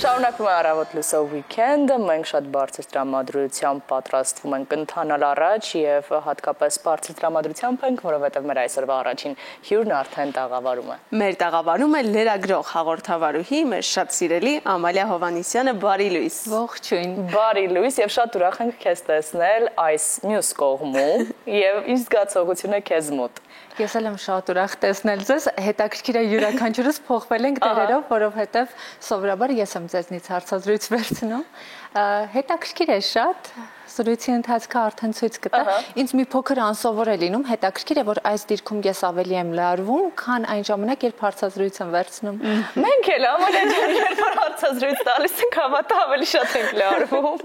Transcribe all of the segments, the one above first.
Շարունակվում է Առավոտ լուսով վիքենդը, մենք շատ բարձր տրամադրությամբ պատրաստվում ենք ընթանալ առաջ եւ հատկապես բարձր տրամադրությամբ ենք, որովհետեւ մեր այսօրվա առաջին հյուրն արդեն տաղավարում է։ Մեր տաղավարում է լրագրող հաղորդավարուհի, մեր շատ սիրելի Ամալիա Հովհաննիսյանը, բարի լույս։ Ողջույն։ Բարի լույս եւ շատ ուրախ ենք քեզ տեսնել այս մյուս կողմում եւ ինչ զգացողություն է քեզ մոտ։ Ես էլ եմ շատ ուրախ տեսնել ձեզ, հետաքրքիր է յուրաքանչյուրս փոխվել ենք դերերով, որովհետև սովորաբար ես եմ ձեզնից հարցազրույց վերցնում։ Հետաքրքիր է շատ, զրույցի ընթացքը արդեն ցույց կտա։ Ինձ մի փոքր անսովոր է լինում, հետաքրքիր է, որ այս դիրքում ես ավելի եմ լարվում, քան այն ժամանակ, երբ հարցազրույց եմ վերցնում։ Մենք էլ Ամալիա ջան, երբ հարցազրույց տալիս ենք, հավատա ավելի շատ ենք լարվում։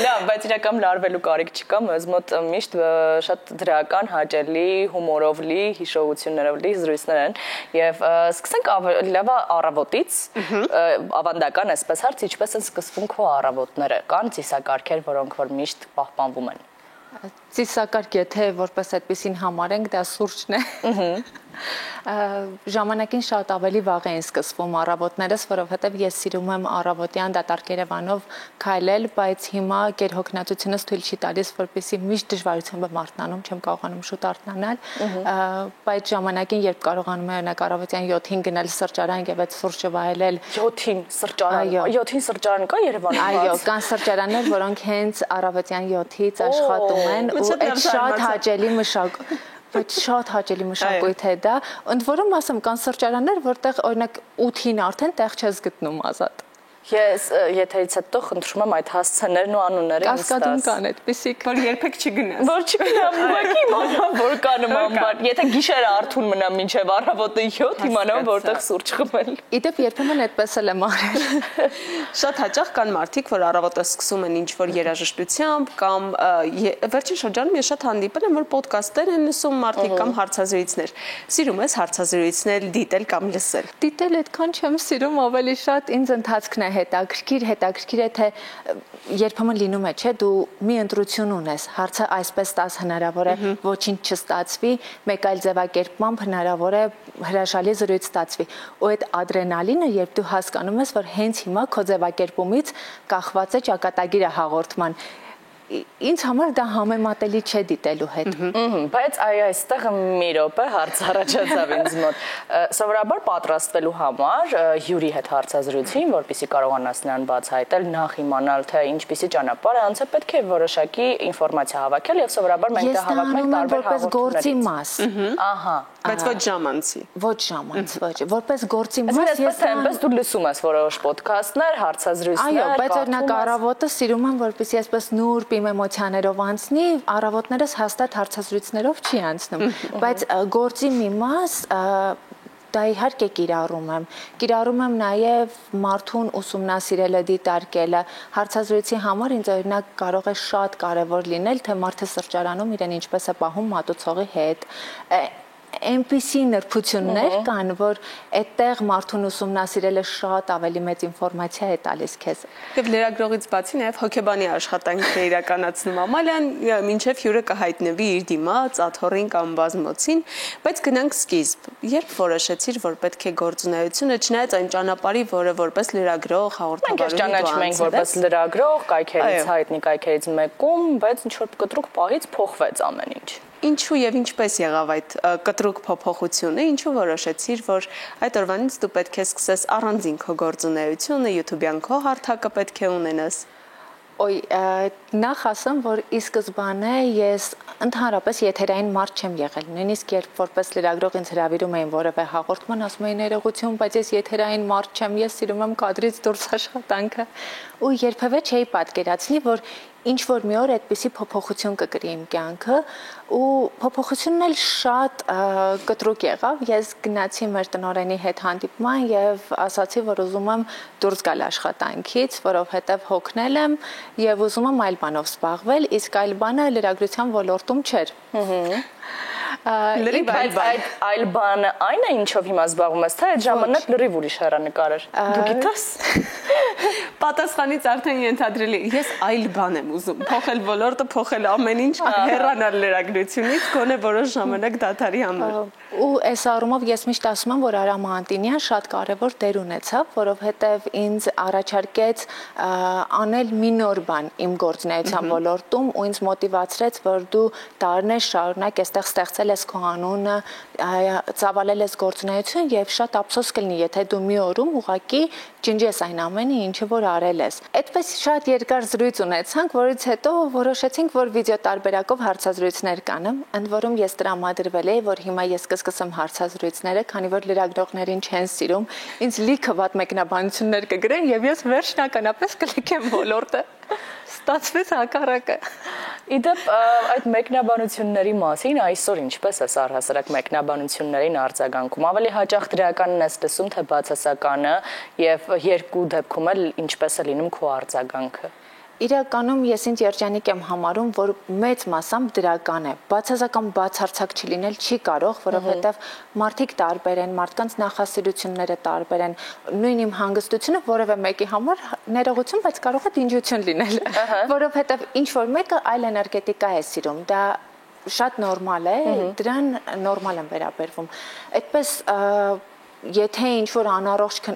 Լավ, բայց իրական լարվելու կարիք չկա, մեզ մոտ միշտ շատ դրական, հաճելի, հումորով լի, հիշողություններով լի զրույցներ են։ Եվ սկսենք լավ առավոտից, ավանդական այսպես հարց, ինչպես են սկսվում քո առավոտները։ Կան ծիսակարգեր, որոնք որ միշտ պահպանվում են։ Ծիսակարգ եթե որպես այդպեսին համարենք, դա սուրճն է։ Ժամանակին շատ ավելի վաղ էին սկսվում առավոտներս, որովհետև ես սիրում եմ առավոտյան դատարկ Երևանով քայլել, բայց հիմա գերհոգնածությունս թույլ չի տալիս, որպեսզի միշտ դժվարությամբ եմ արթնանում, չեմ կարողանում շուտ արթնանալ, բայց ժամանակին, երբ կարողանում եմ օրինակ առավոտյան 7-ին գնալ սրճարան եւ այդ սուրճը վայելել 7-ին սրճարան, 7-ին սրճարան կա Երևանում։ Այո, կան սրճարաններ, որոնք հենց առավոտյան 7-ից աշխատում են ու այդ շատ հաճելի Բայց շատ հաճելի մշակույթ է դա, ընդ որում ասեմ, կան սրճարաններ, որտեղ օրինակ 8-ին արդեն տեղ չես գտնում ազատ։ Ես եթերից հետո խնդրում եմ այդ հասցեներն ու անունները ինձ տաս։ Կասկադում կան այդպիսիք, որ երբեք չգնաս։ Որ չգնամ, ուղղակի իմանամ, որ կան նման բան։ Եթե գիշերը արթուն մնամ մինչև առավոտը 7, իմանամ որտեղ սուրճ խմել։ Իդեպ երբեմն այդպես էլ եմ արել։ Շատ հաճախ կան մարդիկ, որ առավոտը սկսում են ինչ-որ երաժշտությամբ կամ վերջին շրջանում ես շատ հանդիպել եմ, որ ոդկասթեր են լսում մարդիկ կամ հարցազրույցներ։ Սիրում ես հարցազրույցներ դիտել կամ լսել։ Դիտել այդքան չեմ սիրում, ավելի շատ ինձ ընթացքն է հետաքրքիր է թե երբեմն լինում է, չէ, դու մի ընտրություն ունես, հարցը այսպես տաս հնարավոր է ոչինչ չստացվի, մեկ այլ ձևակերպմամբ հնարավոր է հրաշալի զրույց ստացվի։ Ու այդ ադրենալինը, երբ դու հասկանում ես, որ հենց հիմա քո ձևակերպումից կախված է ճակատագիրը հաղորդման, ինձ համար դա համեմատելի չէ դիտելու հետ։ Բայց այստեղ մի րոպե հարց առաջացավ ինձ մոտ։ Սովորաբար պատրաստվելու համար հյուրի հետ հարցազրույցին, որպեսզի կարողանաս նրան բացահայտել, նախ իմանալ, թե ինչպիսի ճանապարհ է անցել, պետք է որոշակի ինֆորմացիա հավաքել եւ սովորաբար մենք դա հավաքում ենք տարբեր որպես գործի մաս։ Ահա, բայց ոչ ժամանցի։ Ոչ ժամանց, ոչ, որպես գործի մաս ես այնպես դու լսում ես որոշ ոդքասթներ, հարցազրույցներ։ Այո, բայց օրինակ առավոտը սիրում եմ, որպեսզի այսպես նուրբ իմ էմոցիաներով անցնի, առավոտներս հաստատ հարցազրույցներով չի անցնում, բայց գործի մի մաս դա իհարկե կիրառում եմ նաև մարդուն ուսումնասիրելը, դիտարկելը, հարցազրույցի համար ինձ օրինակ կարող է շատ կարևոր լինել, թե մարդը սրճարանում իրեն ինչպես է պահում մատուցողի հետ, այնպիսի նրբություններ կան, որ այդտեղ մարդուն ուսումնասիրելը շատ ավելի մեծ ինֆորմացիա է տալիս քեզ։ Եվ լրագրողից բացի նաև հոգեբանի աշխատանք է իրականացնում Ամալիան, մինչև հյուրը կհայտնվի իր դիմաց, աթոռին կամ բազմոցին, բայց գնանք սկիզբ։ Երբ որոշեցիր, որ պետք է գործունեությունը, չնայած այն ճանապարհի, որը որպես լրագրող, հաղորդավարուհի ճանաչում ենք որպես լրագրող, կայքերից հայտնի կայքերից մեկում, բայց ինչ որ կտրուկ պահից փոխվեց ամեն ինչ։ Ինչու եւ ինչպես եղավ այդ կտրուկ փոփոխությունը, ինչու որոշեցիր, որ այդ օրվանից դու պետք է սկսես առանձին քո գործունեությունը, YouTube-յան քո հարթակը պետք է ունենաս։ Նախ ասեմ, որ ի սկզբանե ես ընդհանրապես եթերային մարդ չեմ եղել, նույնիսկ երբ որպես լրագրող ինձ հրավիրում էին որևէ հաղորդման, ասում էին ներողություն, բայց ես եթերային մարդ չեմ, ես սիրում եմ կադրից դուրս աշխատանքը, ու երբևէ չէի պատկերացնի, որ ինչ որ մի օր այդպիսի փոփոխություն կկրի իմ կյանքը ու փոփոխությունն էլ շատ կտրուկ եղավ, ես գնացի մեր տնօրենի հետ հանդիպման եւ ասացի, որ ուզում եմ դուրս գալ աշխատանքից, որովհետեւ հոգնել եմ եւ ուզում եմ այլ բանով զբաղվել, իսկ այլ բանը լրագրության ոլորտում չէր։ Այլ բանը այն է, ինչով հիմա զբաղվում ես, թե այդ ժամանակ լրիվ ուրիշ հեռանկար էր։ Դու գիտես։ Պատասխանից արդեն ենթադրելի։ Ես այլ բան եմ ուզում, փոխել ոլորտը, փոխել ամեն ինչ, հեռանալ լրագրությունից, գոնե որոշ ժամանակ դադարի համար։ Ու այս առումով ես միշտ ասում եմ, որ Արամ Անտինյան շատ կարևոր դեր ունեցավ, որովհետև ինձ առաջարկեց անել մի նոր բան իմ գործունեության ոլորտում ու ինձ մոտիվացրեց, որ դու տարիներ շարունակ այստեղ ստեղծել ես քո անունը, ծավալել ես գործունեություն եւ շատ ափսոս կլինի, եթե դու մի օրում ուղակի ջնջես այն ամենը, ինչը որ արել ես։ Այդպես շատ երկար զրույց ունեցանք, որից հետո որոշեցինք, որ վիդեո տարբերակով հարցազրույցներ կանեմ, ընդ որում ես տրամադրվել էի, որ հիմա ես կսկսեմ հարցազրույցները, քանի որ լրագրողներին չեն սիրում, ինձ լիքը վատ մեկնաբանություններ կգրեն եւ ես վերջնականապես կլքեմ ոլորտը։ Ստացվեց հակառակը։ Իդեպ այդ մեկնաբանությունների մասին այսօր ինչպես է առհասարակ մեկնաբանություններին արձագանքում։ Ավելի հաճախ դրականն ես լսում, թե բացասականը եւ երկու դեպքում էլ ինչպես է լինում քո արձագանքը։ Իրականում ես ինձ երջանիկ եմ համարում, որ մեծ մասամբ դրական է։ Բացասական բացարձակ չլինել չի կարող, որովհետև մարդիկ տարբեր են, մարդկանց նախասիրությունները տարբեր են, նույն իմ հանգստությունը որևէ մեկի համար ներողություն, բայց կարող է դինջություն լինել, որովհետև ինչ որ մեկը այլ էներգետիկա է սիրում։ Դա շատ նորմալ է, դրան նորմալ եմ վերաբերվում։ Այդպես եթե ինչ-որ անառողջ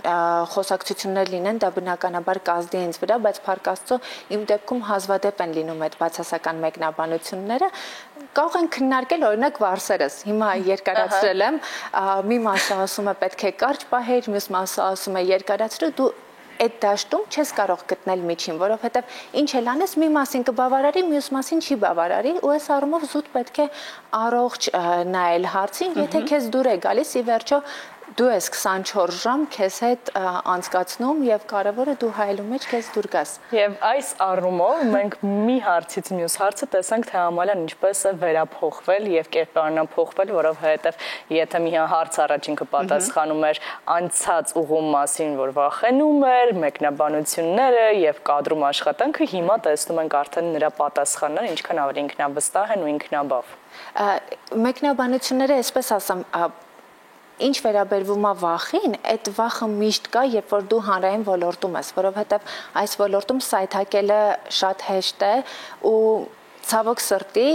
խոսակցություններ լինեն, դա բնականաբար կազդի ինձ վրա, բայց փառք Աստծո իմ դեպքում հազվադեպ են լինում այդ բացասական մեկնաբանությունները, կարող են քննարկել օրինակ վարսերս, հիմա երկարացրել եմ, մի մասը ասում է պետք է կարճ պահել, մյուս մասը ասում է երկարացրու, դու այդ դաշտում չես կարող գտնել միջին, որովհետև ինչ էլ անես, մի մասին կբավարարի, մյուս մասին չի բավարարի, ու այս առումով զուտ պետք է առողջ նայել հարցին, եթե քեզ դուր է գալիս, ի վերջո դու ես 24 ժամ քեզ հետ անցկացնում եւ կարևորը դու հայելու մեջ քեզ դուր գաս։ Եվ այս առումով մենք մի հարցից մյուս հարցը տեսանք, թե Ամալյան ինչպես է վերափոխվել եւ կերպարանափոխվել, որովհետեւ եթե մի հարց առաջինքը պատասխանում էր անցած ուղու մասին, որ վախենում էր, մեկնաբանությունները եւ կադրում աշխատանքը, հիմա տեսնում ենք արդեն նրա պատասխանները ինչքան ավելի ինքնավստահ են ու ինքնաբավ։ Մեկնաբանությունները, այսպես ասեմ, ինչ վերաբերվում է վախին, այդ վախը միշտ կա, երբ որ դու հանրային ոլորտում ես, որովհետև այս ոլորտում սայթակելը շատ հեշտ է ու ցավոք սրտի,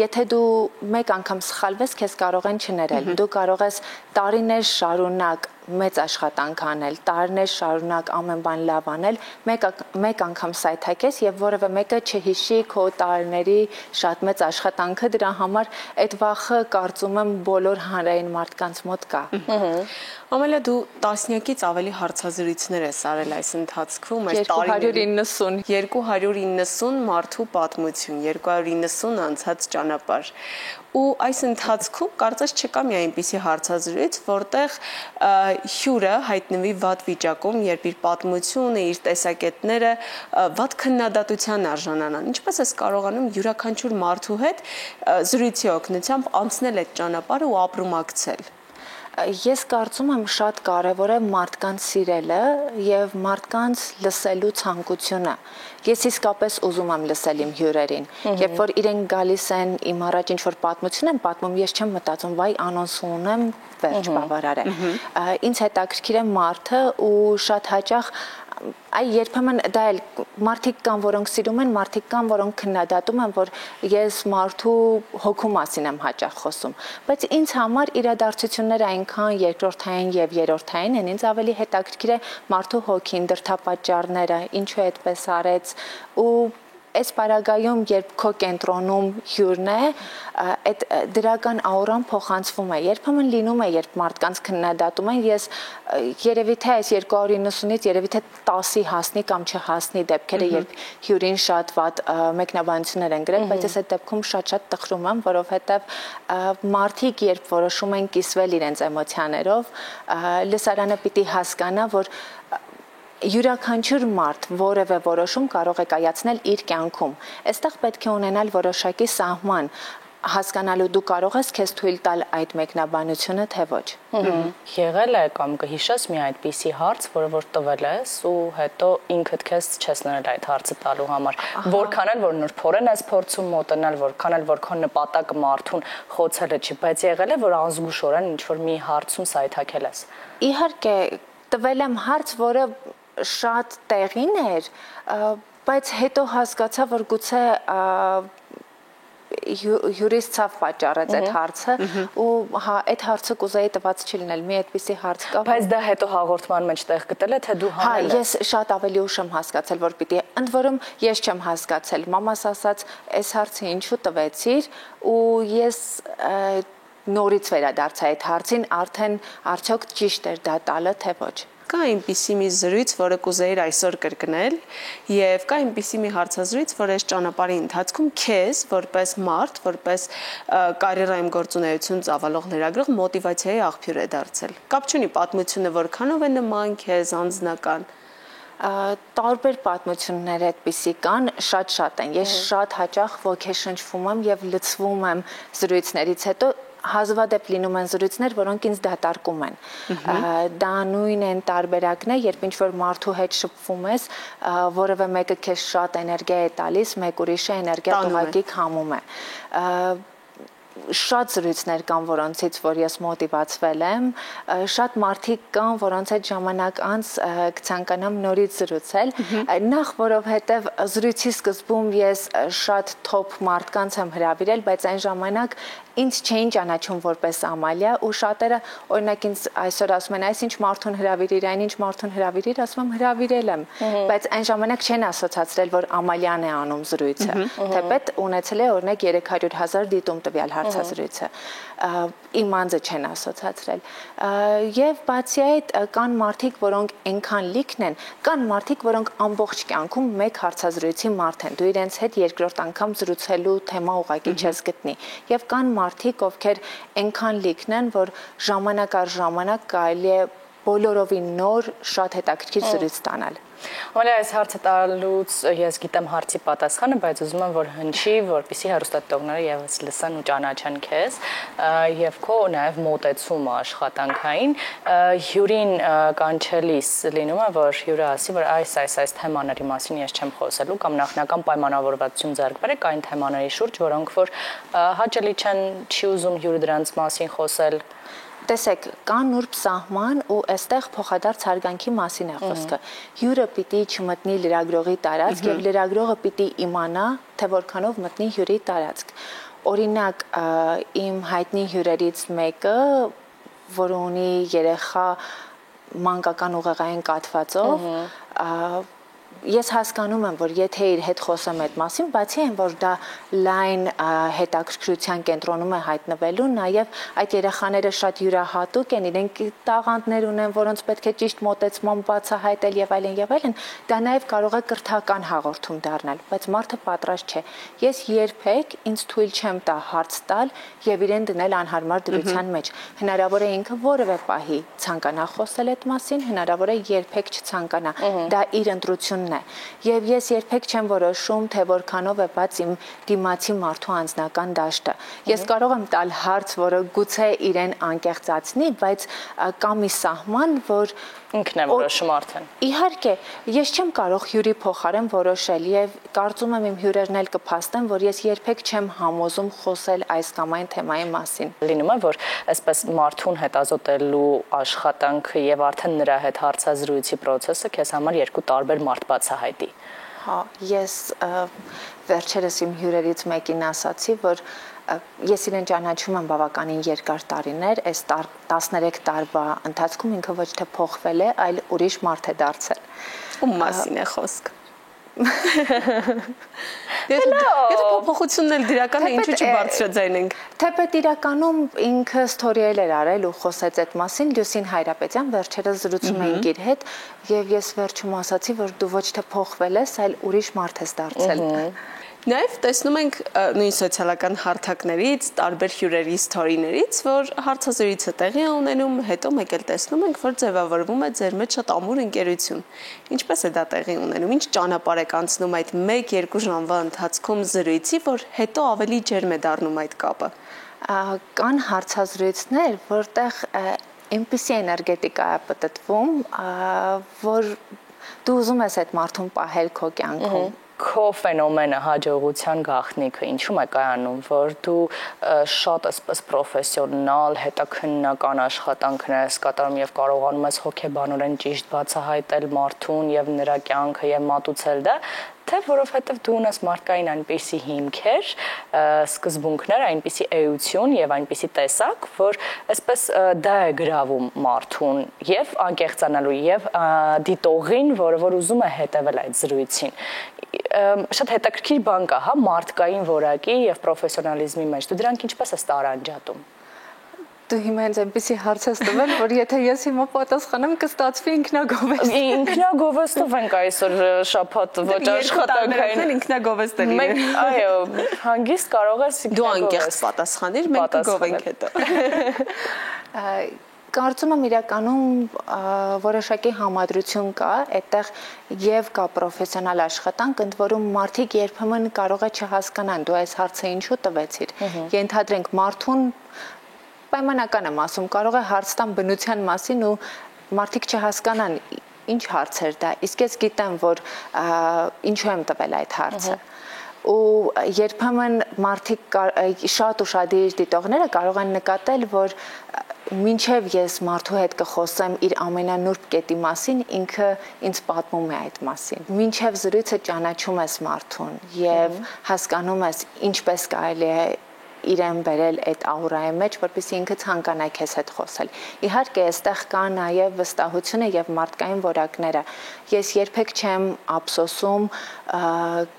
եթե դու մեկ անգամ սխալվես, քեզ կարող են չներել։ Դու կարող ես տարիներ շարունակ մեծ աշխատանք անել, տարիներ շարունակ ամեն բան լավ անել, մեկ անգամ սայթակես եւ որևէ մեկը չհիշի քո տարիների շատ մեծ աշխատանքը, դրա համար այդ վախը կարծում եմ բոլոր հանրային մարդկանց մոտ կա։ Ամալիա, դու տասնյակից ավելի հարցազրույցներ ես արել այս ընթացքում, այս 290 մարդու պատմություն, 290 անցած ճանապարհ։ Ու այս ընթացքում կարծես չկա մի այնպիսի հարցազրույց, որտեղ հյուրը հայտնվի վատ վիճակում, երբ իր պատմությունը, իր տեսակետները վատ քննադատության արժանանան։ Ինչպես ես կարողանում յուրաքանչյուր մարդու հետ զրույցի օգնությամբ անցնել այդ ճանապարհը ու ապրումակցել։ Ես կարծում եմ շատ կարևոր է մարդկանց սիրելը եւ մարդկանց լսելու ցանկությունը։ Ես իսկապես ուզում եմ լսել իմ հյուրերին։ Երբ որ իրենք գալիս են իմ առաջ ինչ-որ պատմություն են պատմում, ես չեմ մտածում, վայ անոնս ունեմ, վերջ բավարար է։ Ինձ հետաքրքիր է մարդը ու շատ հաճախ այ երբեմն դա էլ մարդիկ կան, որոնք սիրում են, մարդիկ կան, որոնք քննադատում են, որ ես մարդու հոգու մասին եմ հաճախ խոսում, բայց ինձ համար իրադարձությունները այնքան երկրորդային եւ երրորդային են, ինձ ավելի հետաքրքիր է մարդու հոգին, դրդապատճառները, ինչու է այդպես արեց ու այս պարագայում, երբ քո կենտրոնում հյուրն է, այդ դրական աուրան փոխանցվում է։ Երբեմն լինում է, երբ մարդկանց քննադատում են, ես երևի թե այս 290-ից երևի թե 10-ի հասնի կամ չհասնի դեպքերը, երբ հյուրին շատ վատ մեկնաբանություններ են գրել, բայց ես այդ դեպքում շատ տխրում եմ, որովհետև մարդիկ, երբ որոշում են կիսվել իրենց էմոցիաներով, լսարանը պիտի հասկանա, որ յուրաքանչյուր մարդ որևէ որոշում կարող է կայացնել իր կյանքում։ Այստեղ պետք է ունենալ որոշակի սահման, հասկանալու դու կարող ես քեզ թույլ տալ այդ մեկնաբանությունը, թե ոչ։ Եղել է կամ կհիշես մի այդպիսի հարց, որը որ տվել ես ու հետո ինքդ քեզ չես ներել այդ հարցը տալու համար։ Որքան էլ որ նրբորեն ես փորձում մոտենալ, որքան էլ որ քո նպատակը մարդուն խոցելը չի, բայց եղել է որ անզգուշորեն ինչ որ մի հարցում սայթաքել ես։ Իհարկե, տվել եմ հարց, որը շատ տեղին էր, բայց հետո հասկացա, որ գուցե հյուրից ցավ պատճառեց այդ հարցը ու այդ հարցը կուզեի տված չլինել, մի այդպիսի հարց կա։ Բայց դա հետո հաղորդման մեջ տեղ գտել է, թե դու հանել ես շատ ավելի ուշ եմ հասկացել, որ պիտի, ընդ որում ես չեմ հասկացել, մամաս ասաց, այս հարցը ինչու տվեցիր ու ես նորից վերադարձա այդ հարցին, արդեն արդյոք ճիշտ էր դա տալը, թե ոչ։ Կա այնպիսի մի զրույց, որը կուզեիր այսօր կրկնել, եւ կա այնպիսի մի հարցազրույց, որ այս ճանապարհի ընթացքում քեզ որպես մարդ, որպես կարիերայում գործունեություն ծավալող լրագրող մոտիվացիայի աղբյուր է դարձել։ Կապ չունի պատմությունը որքանով է նման քեզ անձնական։ Տարբեր պատմություններ այդպիսի կան, շատ են։ Ես շատ հաճախ ոգեշնչվում եմ եւ լցվում եմ զրույցներից հետո հազվադեպ լինում են զրույցներ, որոնք ինձ դատարկում են։ Դա նույն են տարբերակն է, երբ ինչ-որ մարդու հետ շփվում ես, որևէ մեկը քեզ շատ էներգիա է տալիս, մեկ ուրիշը էներգիա ուղղակի քամում է։ Շատ զրույցներ կան, որոնցից որ ես մոտիվացվել եմ, շատ մարդիկ կան, որոնց հետ ժամանակ անց կցանկանամ նորից զրուցել, նախ որովհետև զրույցի սկզբում ես շատ թոփ մարդկանց եմ հրավիրել, բայց այն ժամանակ ինձ չէին ճանաչում որպես Ամալիա ու շատերը օրինակ ինձ այսօր ասում են այս ինչ մարդուն հրավիրիր, այն ինչ մարդուն հրավիրիր, ասում եմ հրավիրել եմ, բայց այն ժամանակ չեն ասոցացրել, որ Ամալիան է անում զրույցը, թեպետ ունեցել է օրինակ 300,000 դիտում տվյալ հարցազրույցը, իմ անձը չեն ասոցացրել, եւ բացի այդ կան մարդիկ, որոնք այնքան լիքն են, կան մարդիկ, որոնք ամբողջ կյանքում մեկ հարցազրույցի մարդ են, դու իրենց հետ երկրորդ անգամ զրուցելու թեմա ուղղակի չես գտնի, եւ կան մարդիկ, ովքեր այնքան լիքն են, որ ժամանակ առ ժամանակ կարելի է բոլորովին նոր շատ հետաքրքիր զրույց ստանալ։ Ամալիա, այս հարցը տալուց ես գիտեմ հարցի պատասխանը, բայց ուզում եմ, որ հնչի, որպեսզի հեռուստադիտողները եւս լսեն ու ճանաչեն քեզ եւ քո նաեւ մոտեցումը աշխատանքային։ Հյուրին կանչելիս լինում է, որ հյուրը ասի, որ այս թեմաների մասին ես չեմ խոսելու կամ նախնական պայմանավորվածություն ձեռք բերեք այն թեմաների շուրջ, որոնք որ հաճելի չեն, չի ուզում հյուրը դրանց մասին խոսել։ Տեսեք, կա նուրբ սահման ու այստեղ փոխադարձ հարգանքի մասին է խոսքը։ Հյուրը պիտի չմտնի լրագրողի տարածք եւ լրագրողը պիտի իմանա, թե որքանով մտնի հյուրի տարածք։ Օրինակ, իմ հայտնի հյուրերից մեկը, որ ունի երեխա մանկական ուղեղային կաթվածով, ես հասկանում եմ, որ եթե իր հետ խոսեմ այդ մասին, բացի այն, որ դա լայն հետաքրքրության կենտրոնում է հայտնվելու, նաև այդ երեխաները շատ յուրահատուկ են, իրենք տաղանդներ ունեն, որոնց պետք է ճիշտ մոտեցմամբ բացահայտել եւ այլն, դա նաև կարող է կրթական հաղորդում դառնալ, բայց մարդը պատրաստ չէ։ Ես երբեք ինձ թույլ չեմ տա հարց տալ եւ իրեն դնել անհարմար դրության մեջ։ Հնարավոր է ինքը որևէ պահի ցանկանա խոսել այդ մասին, հնարավոր է երբեք չցանկանա։ Դա իր ընտրությունն է։ Եվ ես երբեք չեմ որոշում, թե որքանով է բաց իմ դիմացի մարդու անձնական դաշտը։ Ես կարող եմ տալ հարց, որը գուցե իրեն անկեղծացնի, բայց կա մի սահման, որ ինքն է որոշում արդեն։ Իհարկե, ես չեմ կարող հյուրի փոխարեն որոշել եւ կարծում եմ իմ հյուրերն էլ կփաստեն, որ ես երբեք չեմ համոզում խոսել այս կամ այն թեմայի մասին։ Լինում է, որ այսպես մարդուն հետազոտելու աշխատանքը եւ արդեն նրա հետ հարցազրույցի process-ը քեզ համար երկու տարբեր մարդ բացահայտի։ Հա, ես վերջերս իմ հյուրերից մեկին ասացի, որ ես իրեն ճանաչում եմ բավականին երկար տարիներ, այս 13 տարվա ընթացքում ինքը ոչ թե փոխվել է, այլ ուրիշ մարդ է դարձել։ Ում մասին է խոսքը։ Եթե փոփոխությունն էլ դրական է, ինչու չբարձրաձայնենք։ Թեպետ իրականում ինքը ստորիել էր արել ու խոսեց այդ մասին, Լյուսին Հայրապետյան վերջերս զրուցում էինք իր հետ, եւ ես վերջում ասացի, որ դու ոչ թե փոխվել ես, այլ ուրիշ մարդ ես դարձել։ Նաև տեսնում ենք նույն սոցիալական հարթակներից, տարբեր հյուրերի սթորիներից, որ հարցազրույցը տեղի է ունենում, հետո մեկ էլ տեսնում ենք, որ ձևավորվում է ձեր մեջ շատ ամուր ընկերություն։ Ինչպես է դա տեղի ունենում, ինչ ճանապարհ եք անցնում այդ 1-2 ժամվա ընթացքում զրույցի, որ հետո ավելի ջերմ է դառնում այդ կապը։ Կան հարցազրույցներ, որտեղ այնպիսի էներգետիկա է պտտվում, որ դու ուզում ես այդ մարդուն պահել քո կյանքում։ քո ֆենոմենը հաջողության գաղտնիքը ինչու՞մ է կայանում, որ դու շատ այսպես պրոֆեսիոնալ, հետաքննական աշխատանքներ ես կատարում եւ կարողանում ես հոգեբանորեն ճիշտ բացահայտել մարդուն եւ նրա կյանքը եւ մատուցել դա, թե որովհետև դու ունես մարդկային այնպիսի հիմքեր, սկզբունքներ, այնպիսի էություն եւ այնպիսի տեսակ, որ այսպես դա է գրավում մարդուն եւ անկեղծանալու եւ դիտողին, որ ուզում է հետևել այդ զրույցին։ Շատ հետաքրքիր բան կա, հա, մարդկային որակի եւ պրոֆեսիոնալիզմի մեջ։ Դու դրանք ինչպես ես տարանջատում։ Դու հիմա ինձ այնպեսի հարց ես տվել, որ եթե ես հիմա պատասխանեմ, կստացվի ինքնագովեստի։ Ինքնագովեստով ենք այսօր շաբաթ ոչ աշխատանքային ինքնագովեստերի։ Այո, հանգիստ կարող ես դու անկեղծ պատասխանիր, մենք կգովենք հետո։ Կարծում եմ իրականում որոշակի համադրություն կա, այդտեղ եւ կա պրոֆեսիոնալ աշխատանք, ընդ որում մարդիկ երբեմն կարող է չհասկանան, դու այս հարցը ինչու տվեցիր։ Ենթադրենք մարդուն պայմանական եմ ասում, կարող է հարց տան բնության մասին ու մարդիկ չհասկանան ինչ հարց էր դա, իսկ ես գիտեմ, որ ինչու եմ տվել այդ հարցը։ Ու երբեմն մարդիկ շատ ուշադիր դիտողները կարող են նկատել, որ մինչև ես մարդու հետ կխոսեմ իր ամենանուրբ կետի մասին, ինքը ինձ պատմում է այդ մասին։ Մինչև զրույցը ճանաչում ես մարդուն եւ հասկանում ես ինչպես կարելի է իրեն բերել այդ աուրայի մեջ, որպեսզի ինքը ցանկանա քեզ հետ խոսել։ Իհարկե, այստեղ կա նաև վստահությունը եւ մարդկային որակները։ Ես երբեք չեմ ափսոսում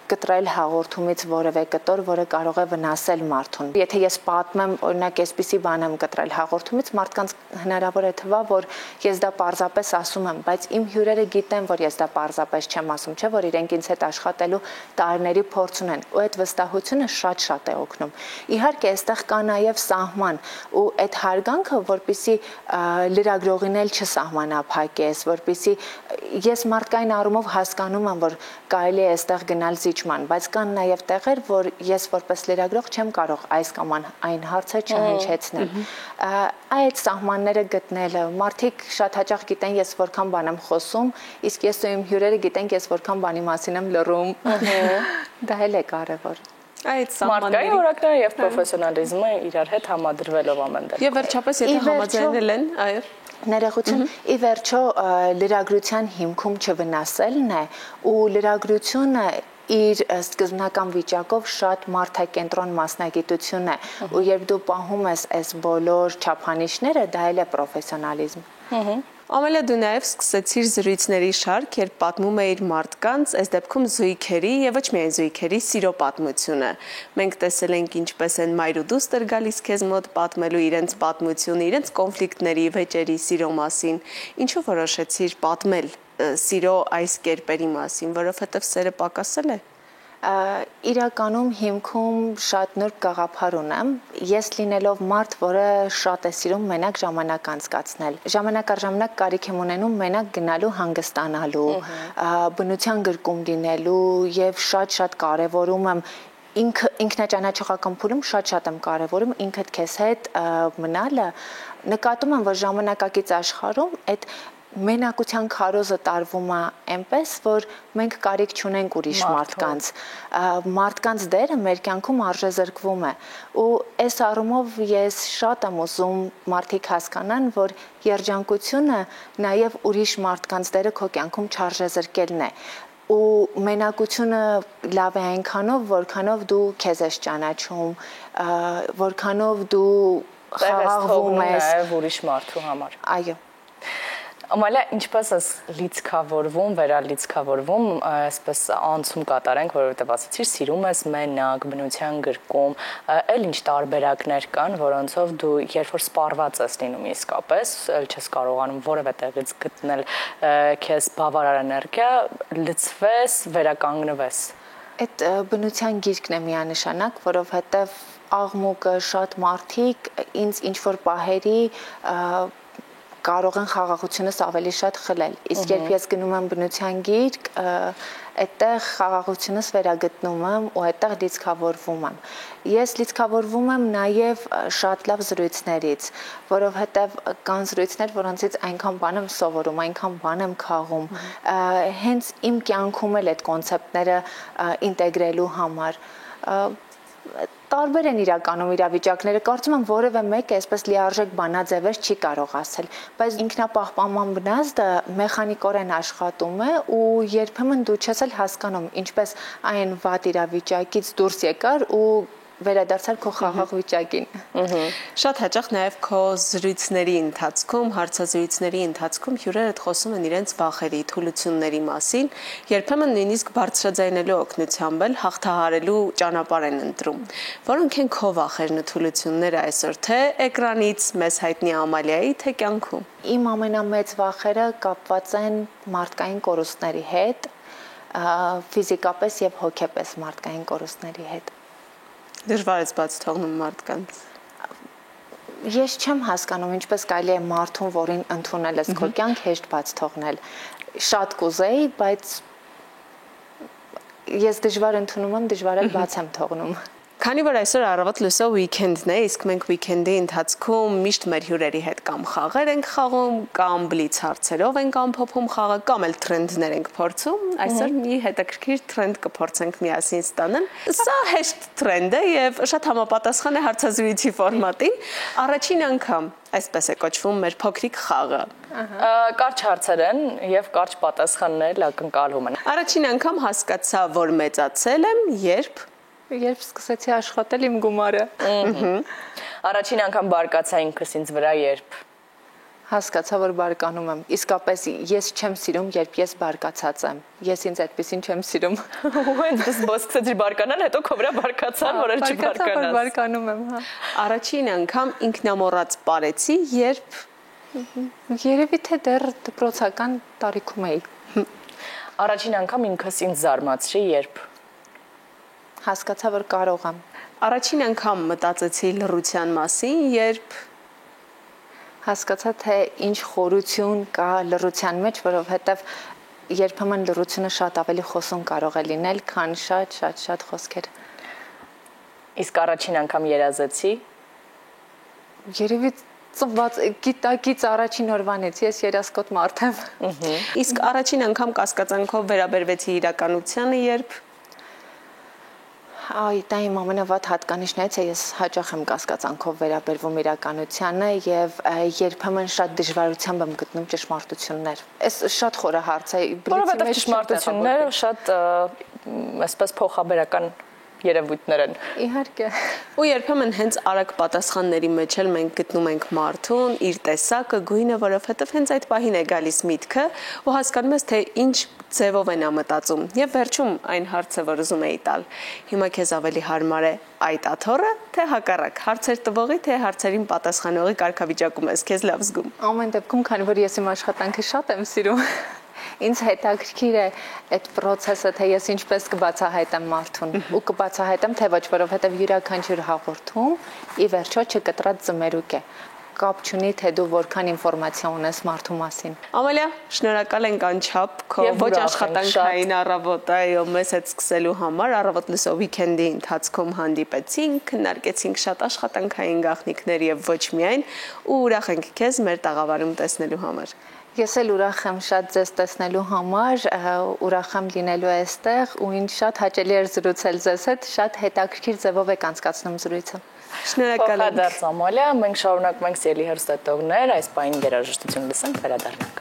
կտրել հաղորդումից որևէ կտոր, որը կարող է վնասել մարդուն։ Եթե ես պատմեմ, օրինակ, այսպիսի բան եմ կտրել հաղորդումից, մարդկանց հնարավոր է թվա, որ ես դա պարզապես ասում եմ, բայց իմ հյուրերը գիտեն, որ ես դա պարզապես չեմ ասում, չէ՞ որ իրենք ինձ հետ աշխատելու տարիների փորձ ունեն, ու այդ վստահությունը շատ է օգնում։ Իհարկե, այստեղ կա նաև սահման, ու այդ հարգանքը, որպեսզի լրագրողին էլ չսահմանափակես, որպեսզի ես մարդկային առումով հասկանում եմ, որ կարելի է այստեղ գնալ զիջման, բայց կան նաև տեղեր, որ ես որպես լրագրող չեմ կարող այս կամ այն հարցը չհնչեցնել։ Այդ սահմանները գտնելը, մարդիկ շատ հաճախ գիտեն ես որքան բան եմ խոսում, իսկ ես ու իմ հյուրերը գիտենք ես որքան բանի մասին եմ լռում։ Դա էլ է կարևոր։ Այդ մարդկային որակները եւ պրոֆեսիոնալիզմը իրար հետ համադրվելով ամեն դեպքում։ Եվ վերջապես եթե համաձայնել են, այո, ներողություն, ի վերջո լրագրության հիմքում չվնասելն է ու լրագրությունը իր սկզբնական վիճակով շատ մարդակենտրոն մասնագիտություն է ու երբ դու պահում ես այս բոլոր չափանիշները, դա էլ է պրոֆեսիոնալիզմ։ Ամելիա, դու նաև սկսեցիր զրույցների շարք, երբ պատմում էիր մարդկանց, այս դեպքում զույգերի եւ ոչ միայն զույգերի սիրո պատմությունը։ Մենք տեսել ենք ինչպես են մայր ու դուստր գալիս քեզ մոտ պատմելու իրենց պատմությունը, իրենց կոնֆլիկտների, վեճերի, սիրո մասին։ Ինչու որոշեցիր պատմել սիրո այս կերպերի մասին, որովհետեւ սերը պակասել է։ Իրականում հիմքում շատ նուրբ գաղափար ունեմ, ես լինելով մարդ, որը շատ է սիրում մենակ ժամանակ անցկացնել։ Ժամանակ առ ժամանակ կարիք եմ ունենում մենակ գնալու հանգստանալու, բնության գրկում լինելու եւ շատ կարեւորում եմ ինքնաճանաչողական փուլում շատ եմ կարևորում ինքդ քեզ հետ մնալը, նկատում եմ, որ ժամանակակից աշխարհում այդ մենակության քարոզը տարվում է այնպես, որ մենք կարիք չունենք ուրիշ մարդկանց դերը մեր կյանքում արժեզրկվում է ու այս առումով ես շատ եմ ուզում մարդիկ հասկանան, որ երջանկությունը նաև ուրիշ մարդկանց դերը քո կյանքում չարժեզրկելն է ու մենակությունը լավ է այնքանով, որքանով դու քեզ ես ճանաչում, որքանով դու խաղաղվում ես ուրիշ մարդու համար։ Այո։ Ամալիա, ինչպես ես լիցքավորվում, վերալիցքավորվում, այսպես անցում կատարենք, որովհետև ասացիր, սիրում ես մենակ, բնության գրկում, էլ ինչ տարբերակներ կան, որոնցով դու երբ որ սպառված ես լինում իսկապես, էլ չես կարողանում որևէ տեղից գտնել քեզ բավարար էներգիա, լցվես, վերականգնվես։ Այդ բնության գիրկն է միանշանակ, որովհետև աղմուկը շատ մարդիկ ինձ ինչ որ պահերի կարող են խաղաղությունս ավելի շատ խլել։ Իսկ երբ ես գնում եմ բնության գիրք, այդտեղ խաղաղությունս վերագտնում եմ ու այդտեղ լիցքավորվում եմ։ Ես լիցքավորվում եմ նաև շատ լավ զրույցներից, որովհետև կան զրույցներ, որոնցից այնքան բան եմ սովորում, այնքան բան եմ քաղում, հենց իմ կյանքում էլ այդ կոնցեպտները ինտեգրելու համար տարբեր են իրականում իրավիճակները, կարծում եմ որևէ մեկը այսպես լիարժեք բանաձևեր չի կարող ասել, բայց ինքնապահպանման բնազդը մեխանիկորեն աշխատում է ու երբեմն դու չես էլ հասկանում ինչպես այն վատ իրավիճակից դուրս եկար ու վերադարձար քո խաղաղ վիճակին։ Շատ հաճախ նաև քո զրույցների ընթացքում, հարցազրույցների ընթացքում հյուրերդ խոսում են իրենց վախերի, թուլությունների մասին, երբեմն նույնիսկ բարձրաձայնելու օգնությամբ էլ հաղթահարելու ճանապարհ են ընտրում։ Որոնք են քո վախերն ու թուլությունները այսօր, թե էկրանից մեզ հայտնի Ամալիայի, թե կյանքում։ Իմ ամենամեծ վախերը կապված են մարդկային կորուստների հետ, ֆիզիկապես եւ հոգեպես մարդկային կորուստների հետ։ Դժվար է բաց թողնում մարդկանց։ Ես չեմ հասկանում ինչպես կարելի է մարդուն, որին ընդունել ես քո կյանք, հեշտ բաց թողնել։ Շատ կուզեի, բայց ես դժվար ընդունում եմ, դժվար էլ բաց եմ թողնում։ Քանի որ այսօր առավոտ լույսով weekend-ն է, իսկ մենք weekend-ի ընթացքում միշտ մեր հյուրերի հետ կամ խաղեր ենք խաղում, կամ բլից հարցերով ենք ամփոփում խաղը, կամ էլ թրենդներ ենք փորձում, այսօր մի հետաքրքիր թրենդ կփորձենք միասին ստանալ։ Սա հեշտ թրենդ է եւ շատ համապատասխան է հարցազրույցի ֆորմատին։ Առաջին անգամ այսպես է կոչվում մեր փոքրիկ խաղը։ Կարճ հարցեր են եւ կարճ պատասխաններ ակնկալվում են։ Առաջին անգամ հասկացա, որ մեծացել եմ, Երբ սկսեցի աշխատել իմ գումարը։ Առաջին անգամ բարկացա ինքս ինձ վրա երբ Հասկացա, որ բարկանում եմ։ Իսկապես ես չեմ սիրում, երբ ես բարկացած եմ։ Ես ինձ այդպեսին չեմ սիրում։ Ու այնպես սկսեցի բարկանալ, հետո քո վրա բարկացան, որ էլ չբարկանաս։ Բարկանում եմ, հա։ Առաջին անգամ ինքնամոռաց ապարեցի, երբ Երևի թե դեռ դպրոցական տարիքում էի։ Առաջին անգամ ինքս ինձ զարմացրի, երբ Հասկացա, որ կարող եմ։ Առաջին անգամ մտածեցի լռության մասին, երբ Հասկացա, թե ինչ խորություն կա լռության մեջ, որովհետև երբեմն լռությունը շատ ավելի խոսուն կարող է լինել, քան շատ խոսքեր։ Իսկ առաջին անգամ երազեցի։ Երևի ծնված գիտակից առաջին օրվանից ես երասկոտ մարդ եմ։ Իսկ առաջին անգամ կասկածանքով վերաբերվեցի իրականությանը, երբ Այ դա իմ ամենավատ հատկանիշն է, ես հաճախ եմ կասկածանքով վերաբերվում իրականությանը եւ երբեմն շատ դժվարությամբ եմ գտնում ճշմարտություններ։ Այս շատ խորը հարց է, որովհետեւ ճշմարտությունները շատ այսպես փոխաբերական երևույթներ են։ Իհարկե։ Ու երբեմն հենց արագ պատասխանների մեջ էլ մենք գտնում ենք մարդուն, իր տեսակը, գույնը, որովհետև հենց այդ պահին է գալիս միտքը ու հասկանում ես, թե ինչ ձևով են մտածում։ Եվ վերջում այն հարցը, որ ուզում էի տալ, հիմա քեզ ավելի հարմար է այդ աթոռը, թե հակառակ, հարցեր տվողի, թե հարցերին պատասխանողի կարգավիճակում ես քեզ լավ զգում։ Ամեն դեպքում, քանի որ ես իմ աշխատանքը շատ եմ սիրում, ինձ հետաքրքիր է այդ process-ը, թե ես ինչպես կբացահայտեմ մարդուն ու կբացահայտեմ, թե ոչ, որովհետև յուրաքանչյուր հաղորդում ի վերջո չկտրած ձմերուկ է։ Կապ չունի, թե դու որքան ինֆորմացիա ունես մարդու մասին։ Ամալիա, շնորհակալ ենք անչափ քո ոչ աշխատանքային առավոտ, այո, մեզ հետ սկսելու համար, առավոտ լսող weekend-ի ընթացքում հանդիպեցինք, քննարկեցինք շատ աշխատանքային գաղտնիքներ եւ ոչ միայն, ու ուրախ ենք քեզ մեր տաղավարում տեսնելու համար։ Ես էլ ուրախ եմ շատ ձեզ տեսնելու համար, ուրախ եմ լինելու այստեղ ու ինձ շատ հաճելի էր զրուցել ձեզ հետ, շատ հետաքրքիր ձևով եք անցկացնում զրույցը։ Շնորհակալ ենք։ Փոխադարձ Ամալիա, մենք շարունակում ենք սիրելի հեռուստատողներ, այս պահին երաժշտություն լսենք, վերադառնանք։